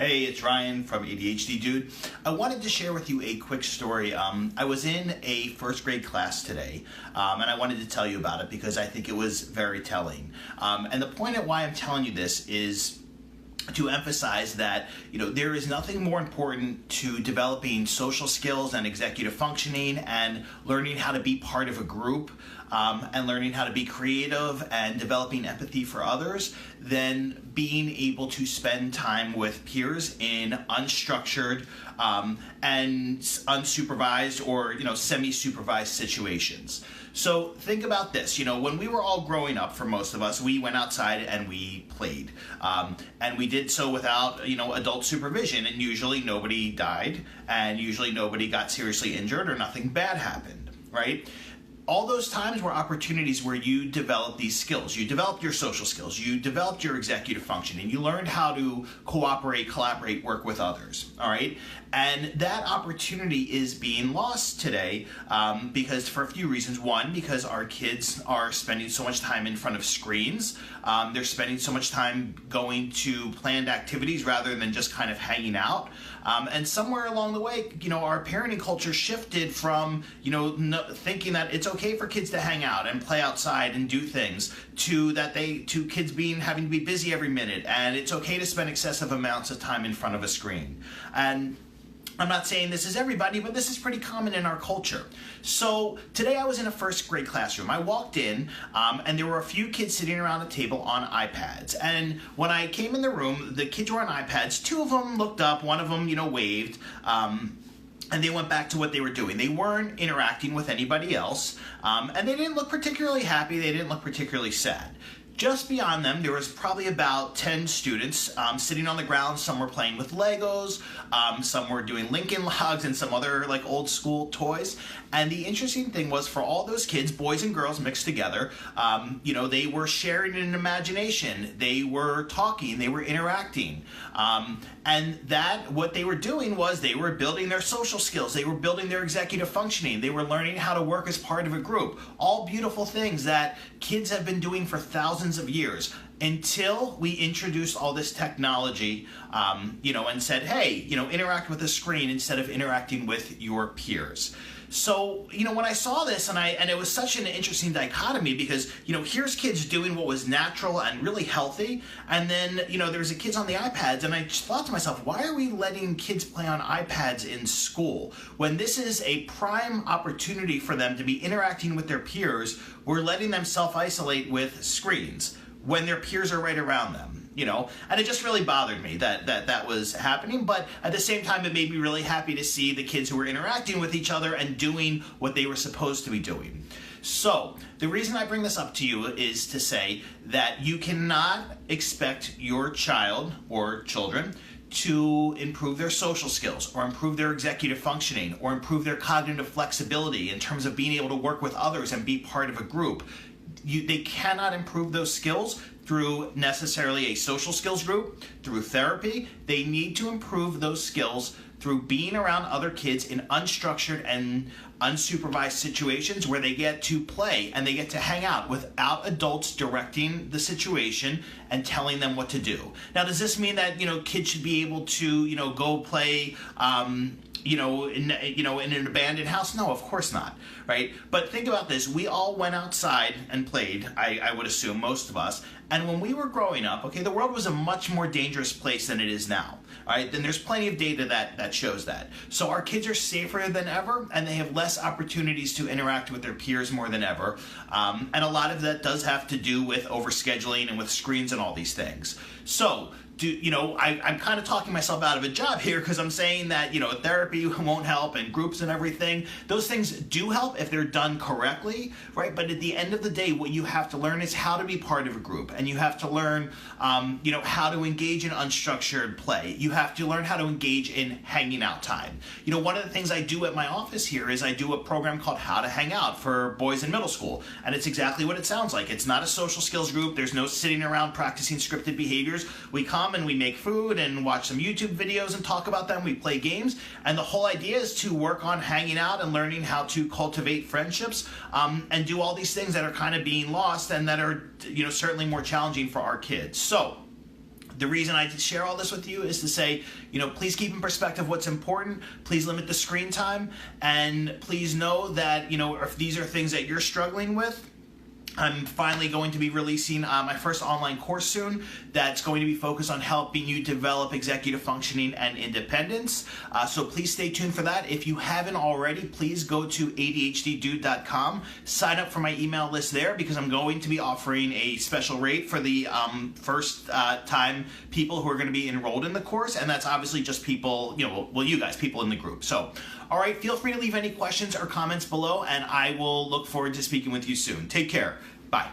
Hey, it's Ryan from ADHD Dude. I wanted to share with you a quick story. I was in a first grade class today, and I wanted to tell you about it because I think it was very telling. And the point of why I'm telling you this is to emphasize that, there is nothing more important to developing social skills and executive functioning and learning how to be part of a group and learning how to be creative and developing empathy for others than being able to spend time with peers in unstructured and unsupervised or, semi-supervised situations. So think about this, when we were all growing up, for most of us, we went outside and we played. And we did so without, adult supervision, and usually nobody died, and usually nobody got seriously injured or nothing bad happened, right? All those times were opportunities where you developed these skills. You developed your social skills. You developed your executive functioning. You learned how to cooperate, collaborate, work with others, all right? And that opportunity is being lost today because for a few reasons. One, because our kids are spending so much time in front of screens. They're spending so much time going to planned activities rather than just kind of hanging out. And somewhere along the way, our parenting culture shifted from, thinking that it's okay for kids to hang out and play outside and do things to kids having to be busy every minute, and it's okay to spend excessive amounts of time in front of a screen. And I'm not saying this is everybody, but this is pretty common in our culture. So today I was in a first grade classroom. I walked in and there were a few kids sitting around a table on iPads. And when I came in the room, the kids were on iPads. Two of them looked up, one of them, waved. And they went back to what they were doing. They weren't interacting with anybody else. And they didn't look particularly happy. They didn't look particularly sad. Just beyond them, there was probably about 10 students sitting on the ground. Some were playing with Legos, some were doing Lincoln Logs and some other old school toys. And the interesting thing was, for all those kids, boys and girls mixed together, they were sharing an imagination. They were talking, they were interacting. And what they were doing was they were building their social skills. They were building their executive functioning. They were learning how to work as part of a group. All beautiful things that kids have been doing for thousands of years, until we introduced all this technology, and said, hey, interact with the screen instead of interacting with your peers. So, when I saw this, and it was such an interesting dichotomy because, here's kids doing what was natural and really healthy, and then, there's the kids on the iPads, and I just thought to myself, why are we letting kids play on iPads in school? When this is a prime opportunity for them to be interacting with their peers, we're letting them self-isolate with screens when their peers are right around them. And it just really bothered me that was happening. But at the same time, it made me really happy to see the kids who were interacting with each other and doing what they were supposed to be doing. So the reason I bring this up to you is to say that you cannot expect your child or children to improve their social skills or improve their executive functioning or improve their cognitive flexibility in terms of being able to work with others and be part of a group. They cannot improve those skills through necessarily a social skills group, through therapy. They need to improve those skills through being around other kids in unstructured and unsupervised situations where they get to play and they get to hang out without adults directing the situation and telling them what to do. Now, does this mean that, kids should be able to, go play, in an abandoned house? No, of course not, right? But think about this. We all went outside and played, I would assume, most of us. And when we were growing up, the world was a much more dangerous place than it is now, all right? Then there's plenty of data that shows that. So our kids are safer than ever, and they have less opportunities to interact with their peers more than ever. And a lot of that does have to do with overscheduling and with screens and all these things. So, I'm kind of talking myself out of a job here because I'm saying that, therapy won't help and groups and everything. Those things do help if they're done correctly, right? But at the end of the day, what you have to learn is how to be part of a group. And you have to learn, how to engage in unstructured play. You have to learn how to engage in hanging out time. One of the things I do at my office here is I do a program called How to Hang Out for boys in middle school. And it's exactly what it sounds like. It's not a social skills group. There's no sitting around practicing scripted behaviors. We come and we make food and watch some YouTube videos and talk about them. We play games. And the whole idea is to work on hanging out and learning how to cultivate friendships and do all these things that are kind of being lost and that are, certainly more challenging for our kids. So The reason I share all this with you is to say, please keep in perspective what's important. Please limit the screen time. And please know that, if these are things that you're struggling with, I'm finally going to be releasing my first online course soon that's going to be focused on helping you develop executive functioning and independence. So please stay tuned for that. If you haven't already, please go to ADHDdude.com. Sign up for my email list there because I'm going to be offering a special rate for the first time people who are going to be enrolled in the course. And that's obviously just people, you guys, people in the group. So, all right, feel free to leave any questions or comments below, and I will look forward to speaking with you soon. Take care. Bye.